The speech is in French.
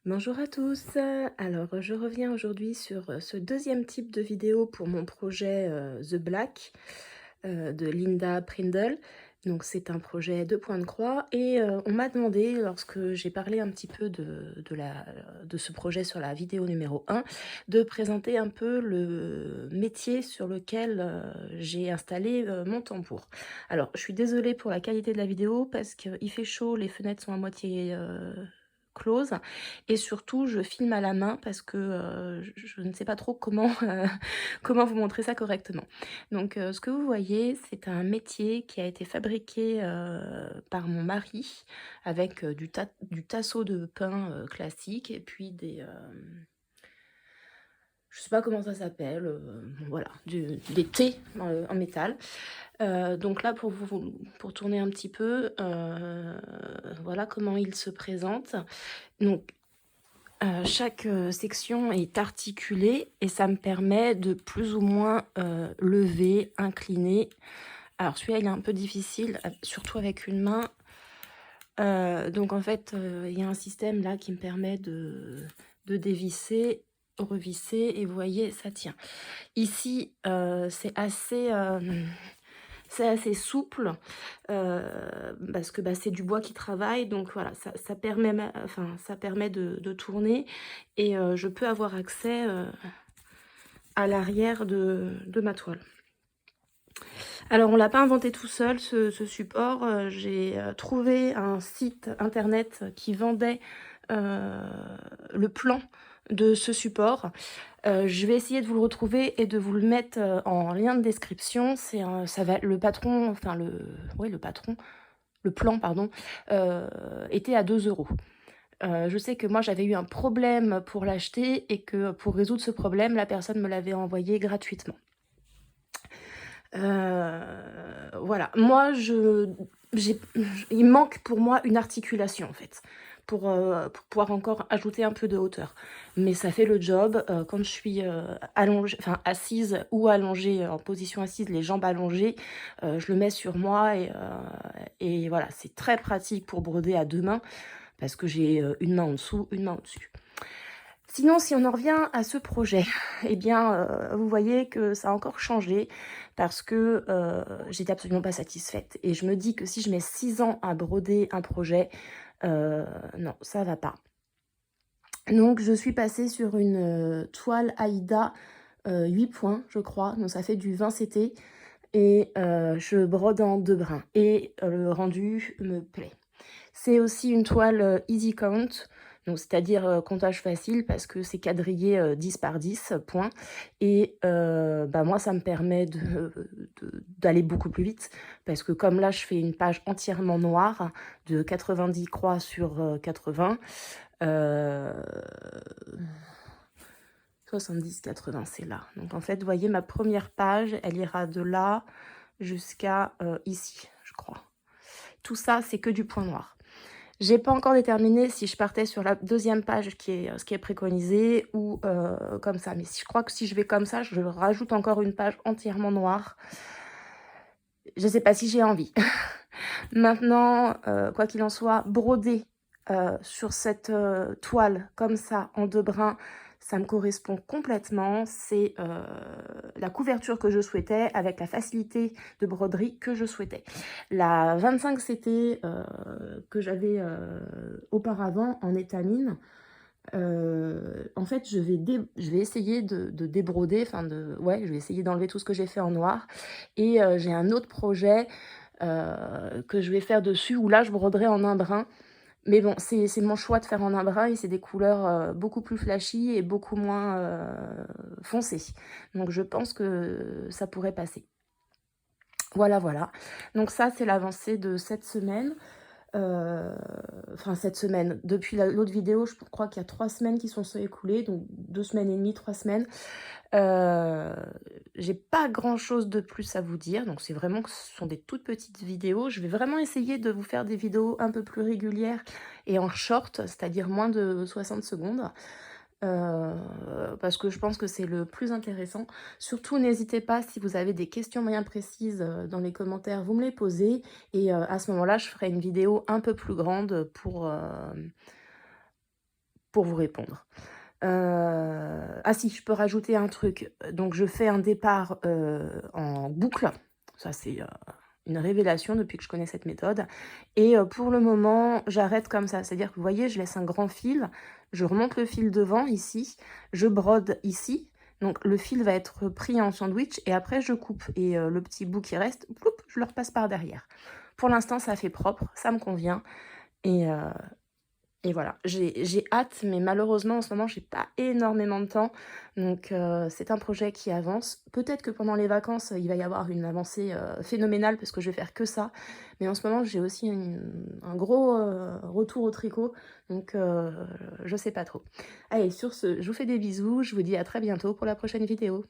Bonjour à tous, alors je reviens aujourd'hui sur ce deuxième type de vidéo pour mon projet The Black de Linda Prindle. Donc c'est un projet 2 points de croix et on m'a demandé lorsque j'ai parlé un petit peu de ce projet sur la vidéo numéro 1 de présenter un peu le métier sur lequel j'ai installé mon tambour. Alors je suis désolée pour la qualité de la vidéo parce qu'il fait chaud, les fenêtres sont à moitié closes et surtout je filme à la main parce que je ne sais pas trop comment, comment vous montrer ça correctement. Donc ce que vous voyez, c'est un métier qui a été fabriqué, par mon mari avec, du tasseau de pain, classique et puis je sais pas comment ça s'appelle, bon voilà, des thés, en métal. Donc là pour tourner un petit peu, voilà comment il se présente. Donc chaque, section est articulée et ça me permet de plus ou moins, lever, incliner. Alors celui-là, il est un peu difficile, surtout avec une main. Donc en fait, il y a un système là qui me permet de dévisser, revisser et vous voyez, ça tient. Ici, c'est assez souple, parce que, bah, c'est du bois qui travaille donc voilà, ça permet ça permet de tourner et je peux avoir accès, à l'arrière de ma toile. Alors on l'a pas inventé tout seul ce support, j'ai, trouvé un site internet qui vendait, heu, le plan de ce support. Je vais essayer de vous le retrouver et de vous le mettre, en lien de description. Ça va le patron, enfin le patron, le plan pardon, était à 2 €. Je sais que moi j'avais eu un problème pour l'acheter et que pour résoudre ce problème, la personne me l'avait envoyé gratuitement. Voilà. Moi, j'ai il manque pour moi une articulation, en fait, pour pouvoir encore ajouter un peu de hauteur. Mais ça fait le job, quand je suis, allongée enfin assise ou allongée, en position assise, les jambes allongées, je le mets sur moi et voilà, c'est très pratique pour broder à 2 mains parce que j'ai, une main en dessous, une main au-dessus. Sinon, si on en revient à ce projet, eh bien, vous voyez que ça a encore changé parce que, j'étais absolument pas satisfaite et je me dis que si je mets 6 ans à broder un projet, non, ça va pas. Donc je suis passée sur une, toile Aïda, 8 points, je crois, donc ça fait du 20 CT et je brode en 2 brins et le rendu me plaît. C'est aussi une toile, easy count, donc c'est-à-dire, comptage facile parce que c'est quadrillé, 10 par 10 points et bah, moi ça me permet d'aller beaucoup plus vite parce que comme là je fais une page entièrement noire de 90 croix sur, 80, heu, 70-80 c'est là. Donc en fait, vous voyez ma première page, elle ira de là jusqu'à, ici, je crois. Tout ça, c'est que du point noir. J'ai pas encore déterminé si je partais sur la deuxième page qui est, ce qui est préconisé ou comme ça. Mais si je crois que si je vais comme ça, je rajoute encore une page entièrement noire. Je sais pas si j'ai envie. Maintenant, quoi qu'il en soit, broder, sur cette, toile comme ça en 2 brins, ça me correspond complètement. C'est, la couverture que je souhaitais avec la facilité de broderie que je souhaitais. La 25 CT, que j'avais, auparavant en étamine, en fait, je vais essayer de débroder, enfin je vais essayer d'enlever tout ce que j'ai fait en noir et j'ai un autre projet, que je vais faire dessus où là, je broderai en un brin. Mais bon, c'est mon choix de faire en un brin et c'est des couleurs, beaucoup plus flashy et beaucoup moins, foncées. Donc je pense que ça pourrait passer. Voilà, voilà. Donc ça, c'est l'avancée de cette semaine. Heu, enfin cette semaine, depuis l'autre vidéo, je crois qu'il y a 3 semaines qui sont écoulées, donc 2 semaines et demie, 3 semaines. Heu, j'ai pas grand-chose de plus à vous dire, donc c'est vraiment que ce sont des toutes petites vidéos. Je vais vraiment essayer de vous faire des vidéos un peu plus régulières et en short, c'est-à-dire moins de 60 secondes. Parce que je pense que c'est le plus intéressant. Surtout, n'hésitez pas si vous avez des questions bien précises, dans les commentaires, vous me les posez et à ce moment-là, je ferai une vidéo un peu plus grande pour vous répondre. Ah si, je peux rajouter un truc. Donc je fais un départ, en boucle. Ça, c'est, une révélation depuis que je connais cette méthode et pour le moment, j'arrête comme ça. C'est-à-dire que vous voyez, je laisse un grand fil, je remonte le fil devant ici, je brode ici, donc le fil va être pris en sandwich et après je coupe et le petit bout qui reste, ploup, je le repasse par derrière. Pour l'instant, ça fait propre, ça me convient et heu et voilà, j'ai hâte, mais malheureusement, en ce moment, j'ai pas énormément de temps. Donc, c'est un projet qui avance. Peut-être que pendant les vacances, il va y avoir une avancée, phénoménale parce que je vais faire que ça. Mais en ce moment, j'ai aussi un gros, retour au tricot. Donc, je sais pas trop. Allez, sur ce, je vous fais des bisous. Je vous dis à très bientôt pour la prochaine vidéo.